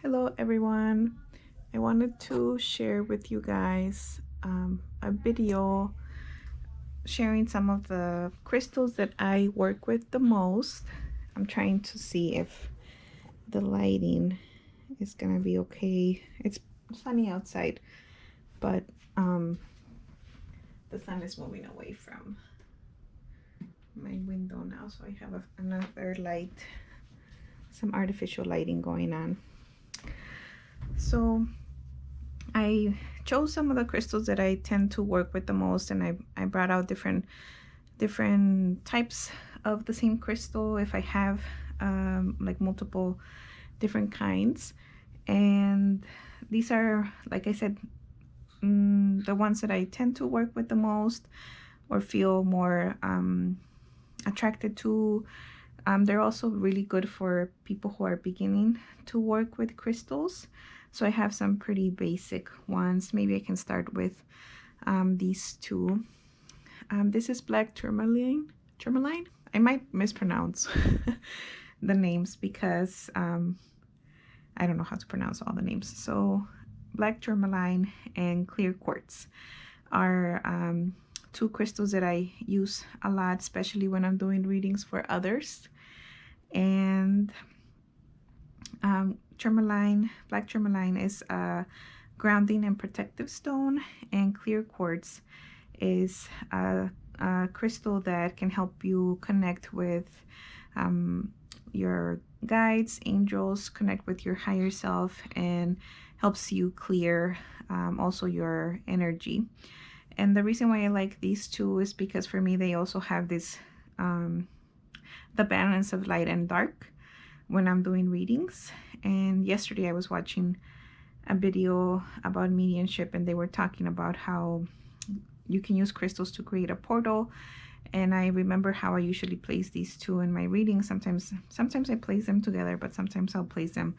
Hello everyone. I wanted to share with you guys a video sharing some of the crystals that I work with the most. I'm trying to see if the lighting is gonna be okay. It's sunny outside, but the sun is moving away from my window now, so I have another light, some artificial lighting going on. So I chose some of the crystals that I tend to work with the most, and I brought out different types of the same crystal if I have like multiple different kinds. And these are, like I said, the ones that I tend to work with the most or feel more attracted to. They're also really good for people who are beginning to work with crystals. So I have some pretty basic ones. Maybe I can start with these two. This is black tourmaline. I might mispronounce the names because I don't know how to pronounce all the names. So black tourmaline and clear quartz are two crystals that I use a lot, especially when I'm doing readings for others. And black tourmaline is a grounding and protective stone, and clear quartz is a crystal that can help you connect with your guides, angels, connect with your higher self, and helps you clear also your energy. And the reason why I like these two is because for me they also have this the balance of light and dark when I'm doing readings. And yesterday I was watching a video about mediumship, and they were talking about how you can use crystals to create a portal. And I remember how I usually place these two in my readings. Sometimes I place them together, but sometimes I'll place them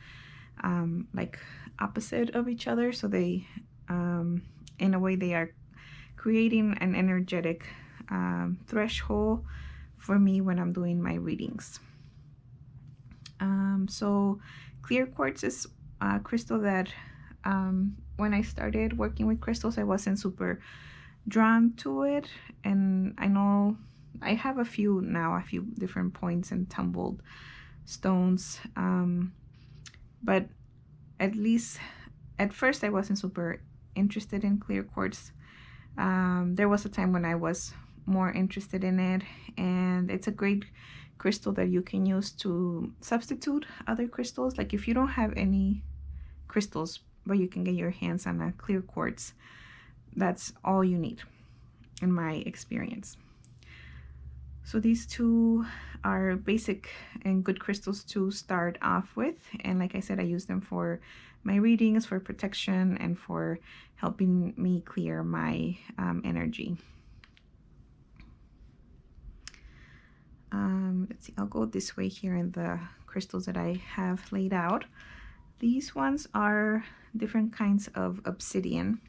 like opposite of each other, so they in a way they are creating an energetic threshold for me when I'm doing my readings. So clear quartz is a crystal that when I started working with crystals, I wasn't super drawn to it. And I know I have a few different points and tumbled stones. But at least at first I wasn't super interested in clear quartz. There was a time when I was more interested in it, and it's a great crystal that you can use to substitute other crystals. Like if you don't have any crystals but you can get your hands on a clear quartz, that's all you need in my experience. So these two are basic and good crystals to start off with, and like I said, I use them for my readings, for protection, and for helping me clear my energy. Let's see, I'll go this way here in the crystals that I have laid out. These ones are different kinds of obsidian,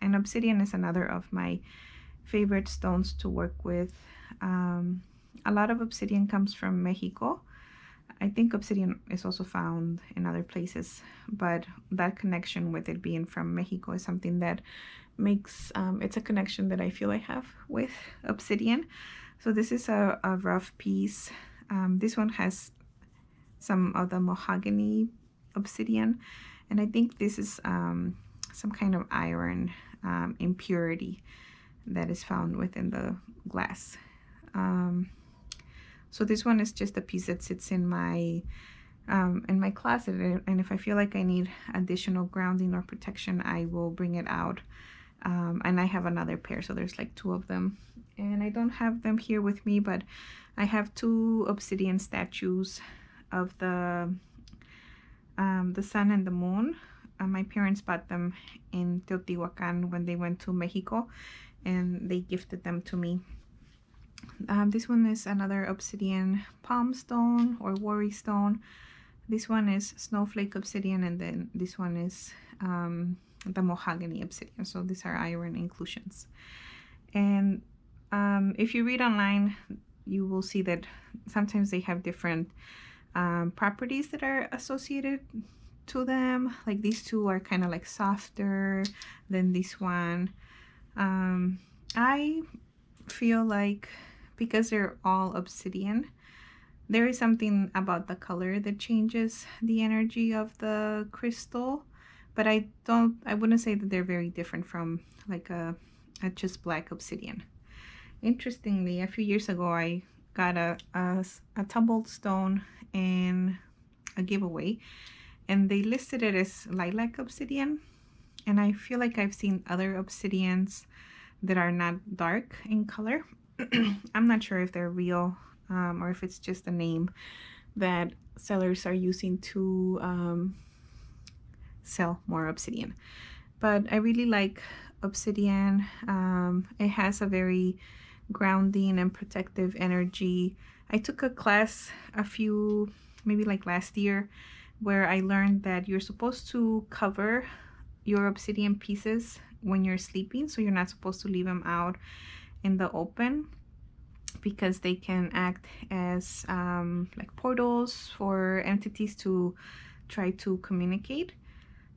and obsidian is another of my favorite stones to work with. A lot of obsidian comes from Mexico. I think obsidian is also found in other places, but that connection with it being from Mexico is something that makes it's a connection that I feel I have with obsidian. So this is a rough piece. This one has some of the mahogany obsidian, and I think this is some kind of iron impurity that is found within the glass. So this one is just a piece that sits in my closet, and if I feel like I need additional grounding or protection, I will bring it out. And I have another pair, so there's like two of them, and I don't have them here with me, but I have two obsidian statues of the sun and the moon. My parents bought them in Teotihuacan when they went to Mexico, and they gifted them to me. This one is another obsidian palm stone or worry stone. This one is snowflake obsidian, and then this one is the mahogany obsidian. So these are iron inclusions. And if you read online, you will see that sometimes they have different properties that are associated to them. Like these two are kind of like softer than this one. I feel like because they're all obsidian, there is something about the color that changes the energy of the crystal, but I wouldn't say that they're very different from like a just black obsidian. Interestingly, a few years ago I got a tumbled stone in a giveaway, and they listed it as lilac obsidian, and I feel like I've seen other obsidians that are not dark in color. I'm not sure if they're real, or if it's just a name that sellers are using to sell more obsidian. But I really like obsidian. It has a very grounding and protective energy. I took a class maybe like last year, where I learned that you're supposed to cover your obsidian pieces when you're sleeping, so you're not supposed to leave them out in the open, because they can act as like portals for entities to try to communicate.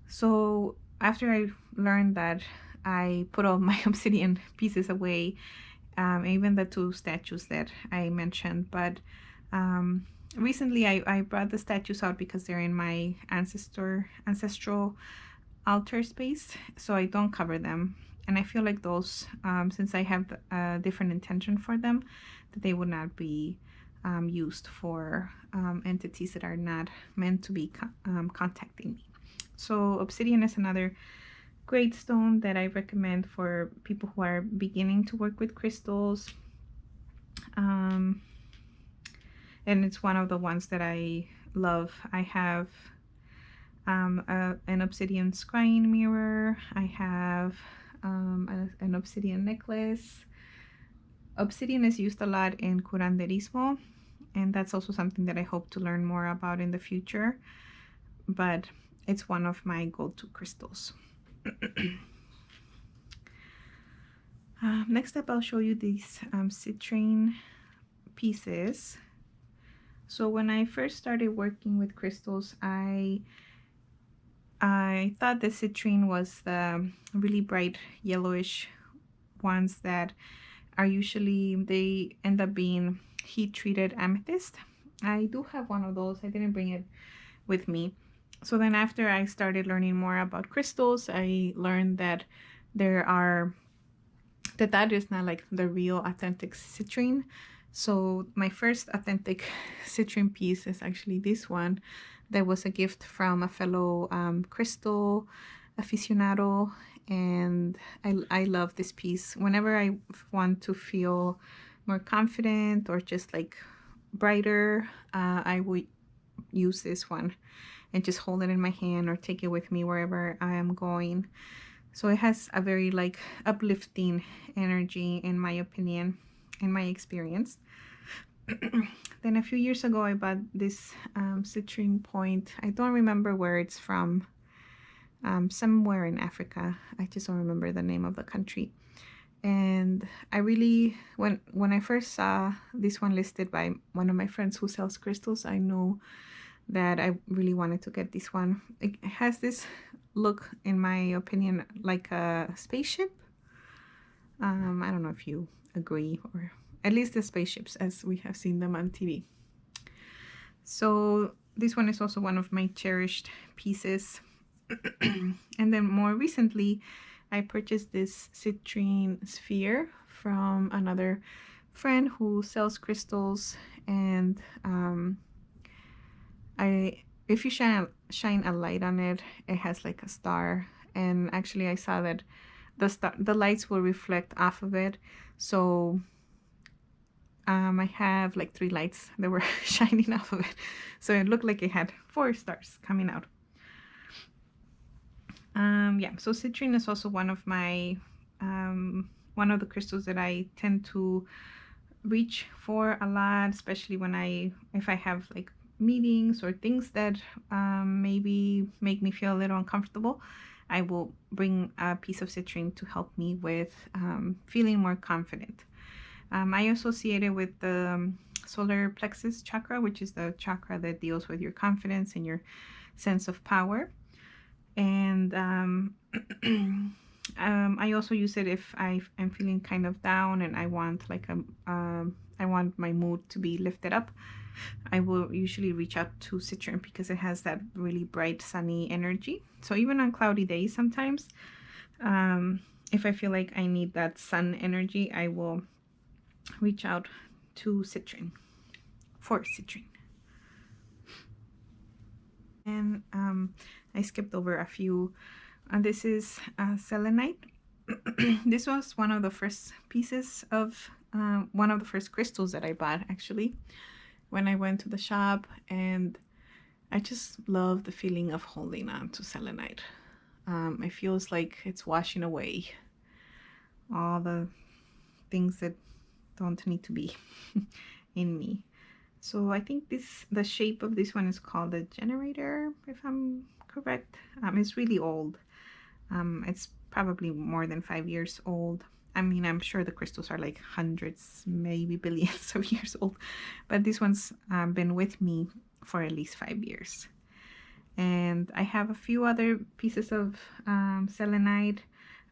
So after I learned that, I put all my obsidian pieces away, even the two statues that I mentioned. But recently I brought the statues out because they're in my ancestral altar space, so I don't cover them. And I feel like those, since I have a different intention for them, that they would not be used for entities that are not meant to be contacting me. So obsidian is another great stone that I recommend for people who are beginning to work with crystals. And it's one of the ones that I love. I have an obsidian scrying mirror. I have an obsidian necklace. Obsidian is used a lot in curanderismo, and that's also something that I hope to learn more about in the future, but it's one of my go-to crystals. Next up, I'll show you these citrine pieces. So when I first started working with crystals, I thought the citrine was the really bright yellowish ones that are usually, they end up being heat treated amethyst. I do have one of those. I didn't bring it with me. So then after I started learning more about crystals, I learned that that is not like the real authentic citrine. So my first authentic citrine piece is actually this one that was a gift from a fellow crystal aficionado, and I love this piece. Whenever I want to feel more confident or just like brighter, I would use this one and just hold it in my hand or take it with me wherever I am going. So it has a very like uplifting energy, in my opinion, in my experience. Then a few years ago I bought this citrine point. I don't remember where it's from, somewhere in Africa. I just don't remember the name of the country. And I really, when I first saw this one listed by one of my friends who sells crystals, I know that I really wanted to get this one. It has this look, in my opinion, like a spaceship. I don't know if you agree, or at least the spaceships as we have seen them on TV. So this one is also one of my cherished pieces. And then more recently, I purchased this citrine sphere from another friend who sells crystals, and if you shine a light on it, it has like a star. And actually I saw that the lights will reflect off of it. So I have like 3 lights that were shining off of it, so it looked like it had 4 stars coming out. Yeah, so citrine is also one of my one of the crystals that I tend to reach for a lot, especially if I have like meetings or things that maybe make me feel a little uncomfortable. I will bring a piece of citrine to help me with feeling more confident. I associate it with the solar plexus chakra, which is the chakra that deals with your confidence and your sense of power. And I also use it if I'm feeling kind of down and I want like I want my mood to be lifted up. I will usually reach out to Citrine because it has that really bright sunny energy. So even on cloudy days sometimes, if I feel like I need that sun energy, I will reach out to Citrine for Citrine. And I skipped over a few. This is Selenite. This was one of the first pieces of one of the first crystals that I bought actually when I went to the shop, and I just love the feeling of holding on to selenite. It feels like it's washing away all the things that don't need to be in me. So I think the shape of this one is called the generator, if I'm correct. It's really old. It's probably more than 5 years old. I mean, I'm sure the crystals are like hundreds, maybe billions of years old, but this one's been with me for at least 5 years. And I have a few other pieces of selenite.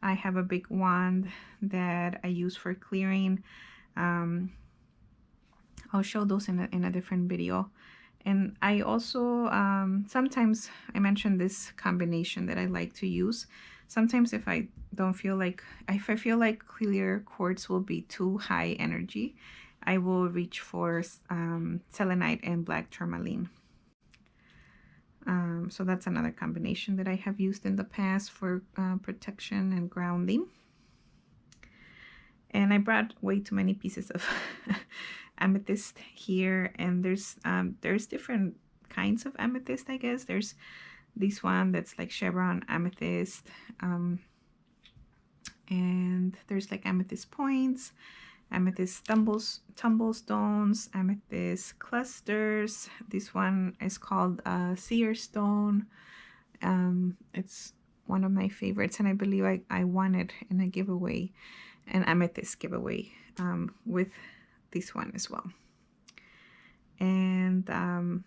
I have a big wand that I use for clearing. I'll show those in a different video. And I also, sometimes I mentioned this combination that I like to use. Sometimes if I feel like clear quartz will be too high energy, I will reach for selenite and black tourmaline. So that's another combination that I have used in the past for protection and grounding. And I brought way too many pieces of amethyst here, and there's different kinds of amethyst, I guess. There's this one that's like chevron amethyst, and there's like amethyst points, amethyst tumblestones, amethyst clusters. This one is called seer stone. It's one of my favorites, and I believe I won it in a giveaway, an amethyst giveaway, with this one as well. And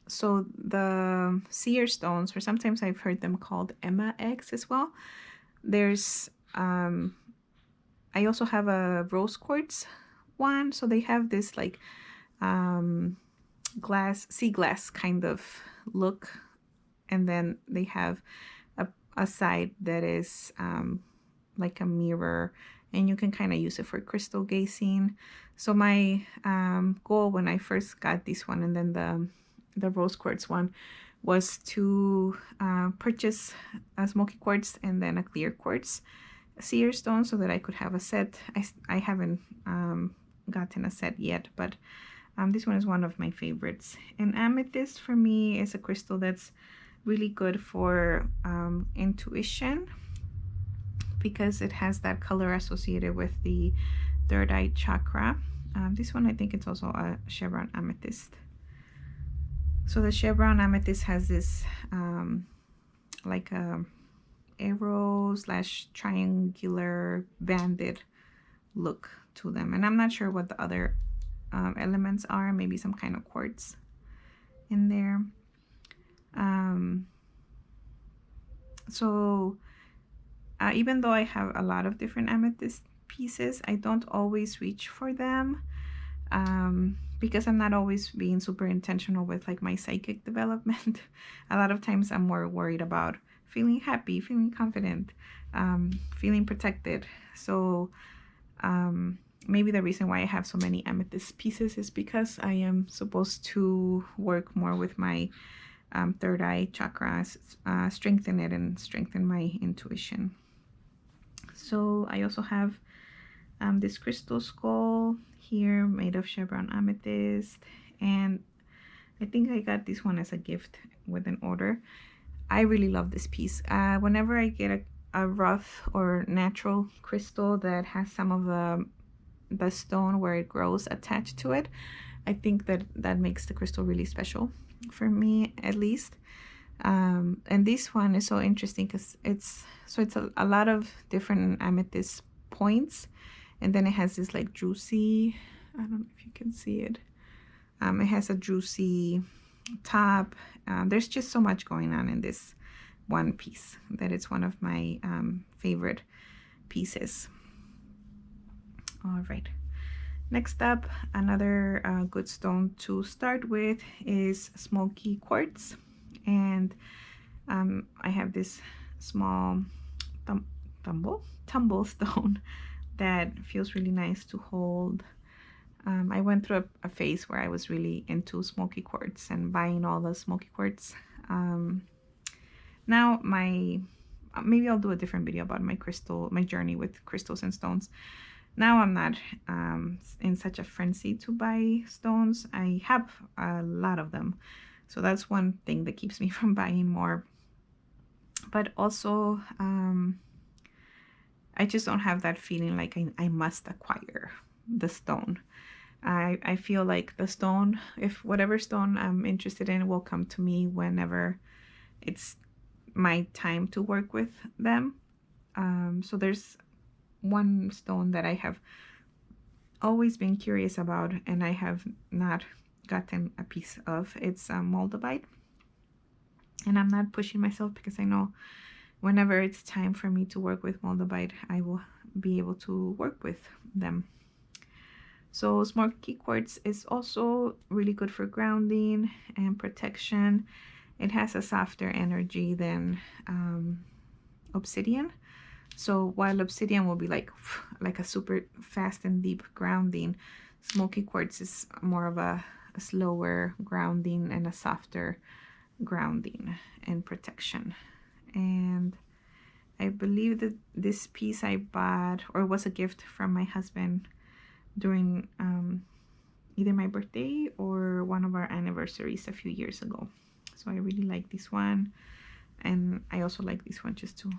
so the seer stones, or sometimes I've heard them called Emma eggs as well. There's I also have a rose quartz one, so they have this like sea glass kind of look, and then they have a side that is like a mirror, and you can kind of use it for crystal gazing. So my goal when I first got this one, and then the rose quartz one, was to purchase a smoky quartz and then a clear quartz seer stone so that I could have a set. I haven't gotten a set yet, but this one is one of my favorites. And amethyst for me is a crystal that's really good for intuition, because it has that color associated with the third eye chakra. This one, I think it's also a chevron amethyst. So the chevron amethyst has this like a arrow / triangular banded look to them, and I'm not sure what the other elements are. Maybe some kind of quartz in there. So even though I have a lot of different amethyst pieces, I don't always reach for them, because I'm not always being super intentional with like my psychic development. A lot of times I'm more worried about feeling happy, feeling confident, feeling protected. So maybe the reason why I have so many amethyst pieces is because I am supposed to work more with my third eye chakra, strengthen it and strengthen my intuition. So I also have this crystal skull here made of chevron amethyst, and I think I got this one as a gift with an order. I really love this piece. Whenever I get a rough or natural crystal that has some of the stone where it grows attached to it, I think that makes the crystal really special for me, at least. And this one is so interesting because it's a lot of different amethyst points, and then it has this like juicy, I don't know if you can see it, It has a juicy top. There's just so much going on in this one piece that it's one of my favorite pieces. All right. Next up, another good stone to start with is Smoky Quartz. And I have this small tumble stone that feels really nice to hold. I went through a phase where I was really into Smoky Quartz and buying all the Smoky Quartz. Now maybe I'll do a different video about my journey with crystals and stones. Now I'm not in such a frenzy to buy stones. I have a lot of them, so that's one thing that keeps me from buying more. But also, I just don't have that feeling like I must acquire the stone. I feel like the stone, if whatever stone I'm interested in, will come to me whenever it's my time to work with them. So there's one stone that I have always been curious about and I have not gotten a piece of. It's moldavite, and I'm not pushing myself because I know whenever it's time for me to work with moldavite, I will be able to work with them. So Smoky Quartz is also really good for grounding and protection. It has a softer energy than obsidian. So while obsidian will be like a super fast and deep grounding, Smoky Quartz is more of a slower grounding and a softer grounding and protection. And I believe that this piece I bought, or was a gift from my husband during either my birthday or one of our anniversaries a few years ago. So I really like this one, and I also like this one just to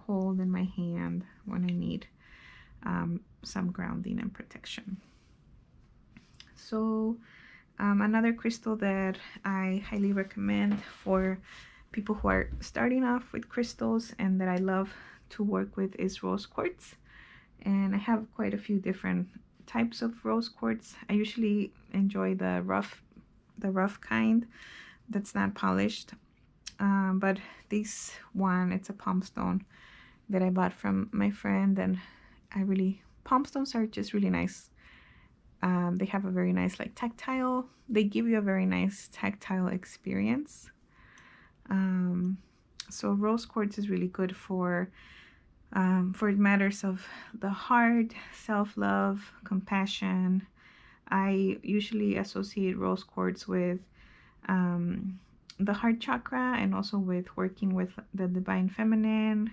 hold in my hand when I need some grounding and protection. So another crystal that I highly recommend for people who are starting off with crystals and that I love to work with is rose quartz. And I have quite a few different types of rose quartz. I usually enjoy the rough kind that's not polished. But this one, it's a palm stone that I bought from my friend, and palm stones are just really nice. They have a very nice they give you a very nice tactile experience. So rose quartz is really good for matters of the heart, self-love, compassion. I usually associate rose quartz with the heart chakra, and also with working with the divine feminine,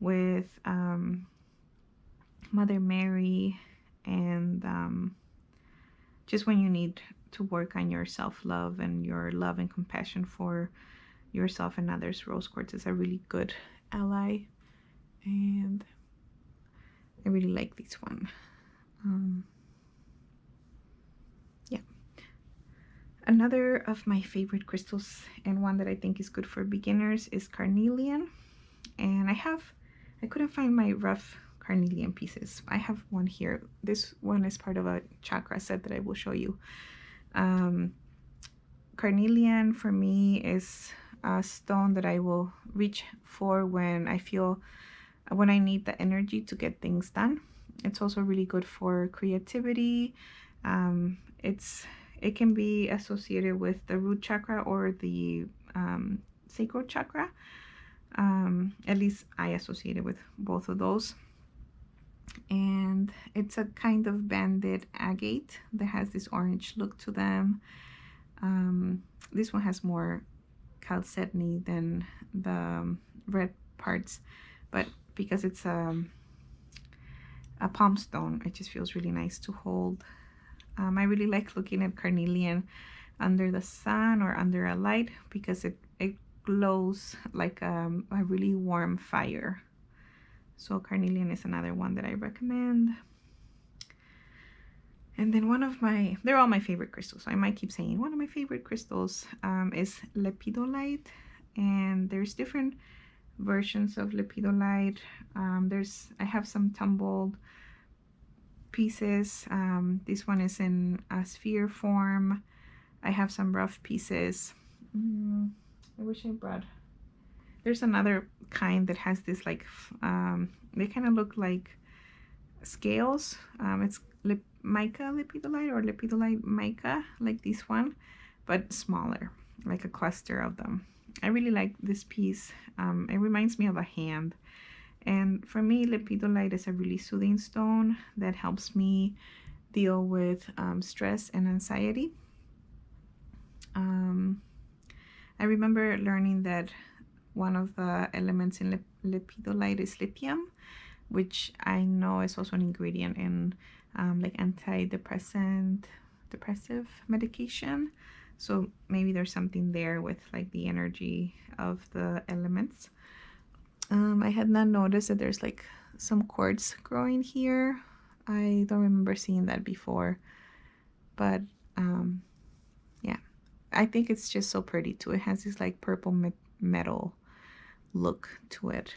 with Mother Mary, and just when you need to work on your self-love and your love and compassion for yourself and others, rose quartz is a really good ally, and I really like this one. Yeah. Another of my favorite crystals, and one that I think is good for beginners, is carnelian. And I couldn't find my rough carnelian pieces. I have one here. This one is part of a chakra set that I will show you. Carnelian for me is a stone that I will reach for when I need the energy to get things done. It's also really good for creativity. It can be associated with the root chakra or the sacral chakra. At least I associate it with both of those. And it's a kind of banded agate that has this orange look to them. This one has more chalcedony than the red parts, but because it's a palm stone, it just feels really nice to hold. I really like looking at carnelian under the sun or under a light because it glows like a really warm fire. So carnelian is another one that I recommend. And then they're all my favorite crystals, so I might keep saying one of my favorite crystals is Lapidolite. And there's different versions of Lapidolite. I have some tumbled pieces. This one is in a sphere form. I have some rough pieces. I wish I brought. There's another kind that has this like, they kind of look like scales. It's mica Lapidolite or Lapidolite mica, like this one, but smaller, like a cluster of them. I really like this piece. It reminds me of a hand. And for me, Lapidolite is a really soothing stone that helps me deal with stress and anxiety. I remember learning that one of the elements in Lapidolite is lithium, which I know is also an ingredient in like depressive medication. So maybe there's something there with like the energy of the elements. I had not noticed that there's like some quartz growing here. I don't remember seeing that before, but yeah, I think it's just so pretty too. It has this like purple metal look to it.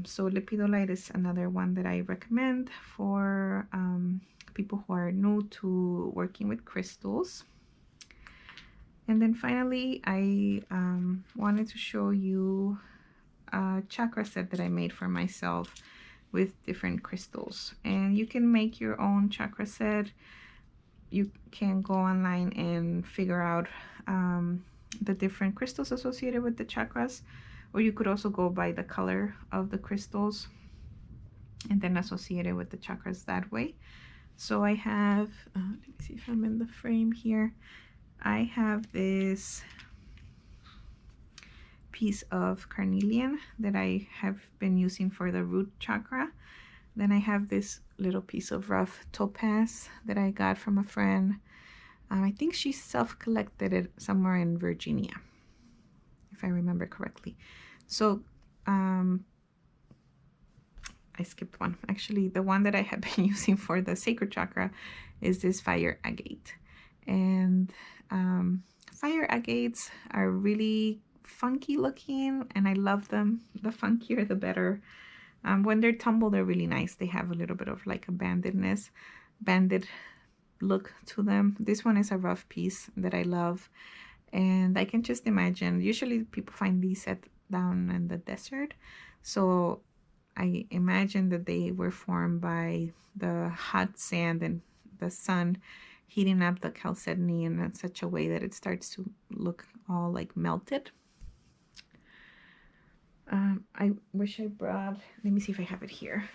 So Lapidolite is another one that I recommend for people who are new to working with crystals. And then finally, I wanted to show you a chakra set that I made for myself with different crystals. And you can make your own chakra set. You can go online and figure out the different crystals associated with the chakras, or you could also go by the color of the crystals and then associate it with the chakras that way. So I have, let me see if I'm in the frame here. I have this piece of carnelian that I have been using for the root chakra. Then I have this little piece of rough topaz that I got from a friend. I think she self-collected it somewhere in Virginia, if I remember correctly. So I skipped one. Actually, the one that I have been using for the sacral chakra is this fire agate. And fire agates are really funky looking, and I love them. The funkier, the better. When they're tumbled, they're really nice. They have a little bit of like a banded look to them. This one is a rough piece that I love, and I can just imagine, usually people find these down in the desert, so I imagine that they were formed by the hot sand and the sun heating up the chalcedony in such a way that it starts to look all like melted. I wish I brought, let me see if I have it here.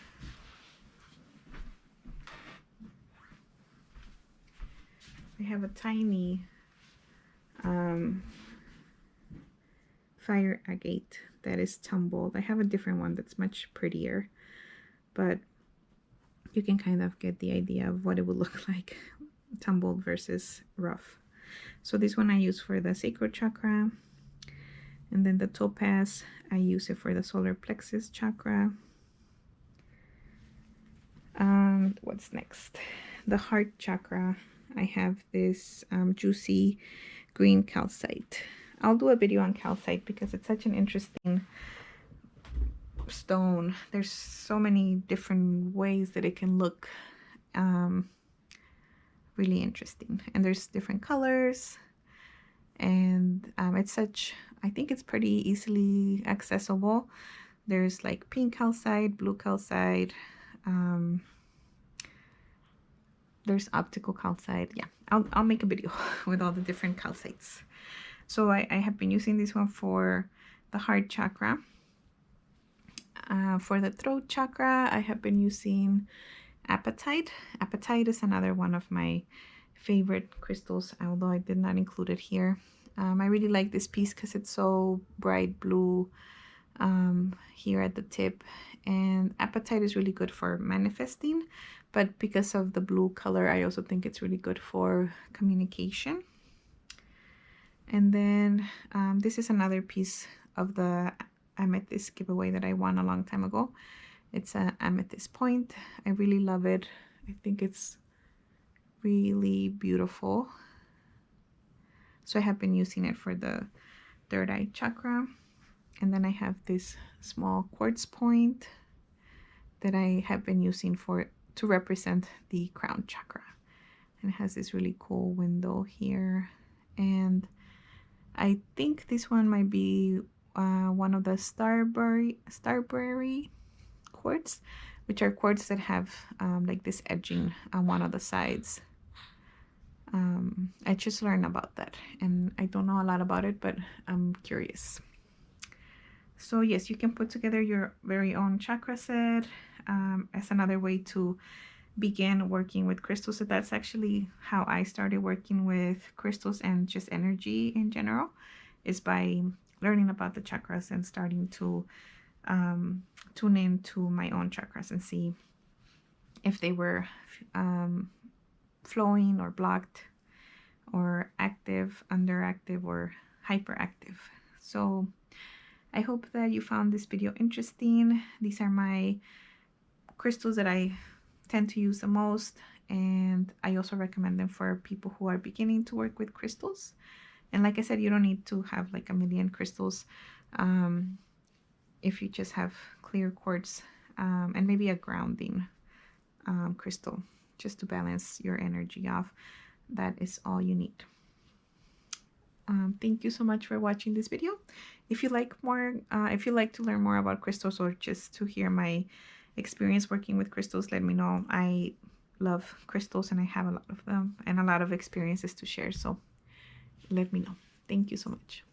I have a tiny fire agate that is tumbled. I have a different one that's much prettier, but you can kind of get the idea of what it would look like tumbled versus rough. So this one I use for the sacral chakra, and then the topaz I use it for the solar plexus chakra. What's next? The heart chakra. I have this juicy green calcite. I'll do a video on calcite because it's such an interesting stone. There's so many different ways that it can look. Really interesting, and there's different colors, and it's such, I think it's pretty easily accessible. There's like pink calcite, blue calcite, there's optical calcite. Yeah, I'll make a video with all the different calcites. So I have been using this one for the heart chakra. For the throat chakra, I have been using apatite. Apatite is another one of my favorite crystals, although I did not include it here. I really like this piece because it's so bright blue here at the tip, and apatite is really good for manifesting, but because of the blue color, I also think it's really good for communication. And then this is another piece of the amethyst giveaway that I won a long time ago. It's an amethyst point. I really love it. I think it's really beautiful. So I have been using it for the third eye chakra. And then I have this small quartz point that I have been using to represent the crown chakra. and it has this really cool window here. And I think this one might be one of the starberry quartz, which are quartz that have like this edging on one of the sides. I just learned about that, and I don't know a lot about it, but I'm curious. So yes, you can put together your very own chakra set as another way to begin working with crystals. So that's actually how I started working with crystals and just energy in general, is by learning about the chakras and starting to tune into my own chakras and see if they were flowing or blocked or active, underactive, or hyperactive. So I hope that you found this video interesting. These are my crystals that I tend to use the most, and I also recommend them for people who are beginning to work with crystals. And like I said, you don't need to have like a million crystals. If you just have clear quartz and maybe a grounding crystal just to balance your energy off, that is all you need. Thank you so much for watching this video. If you like more, if you like to learn more about crystals or just to hear my experience working with crystals, let me know. I love crystals and I have a lot of them and a lot of experiences to share, so let me know. Thank you so much.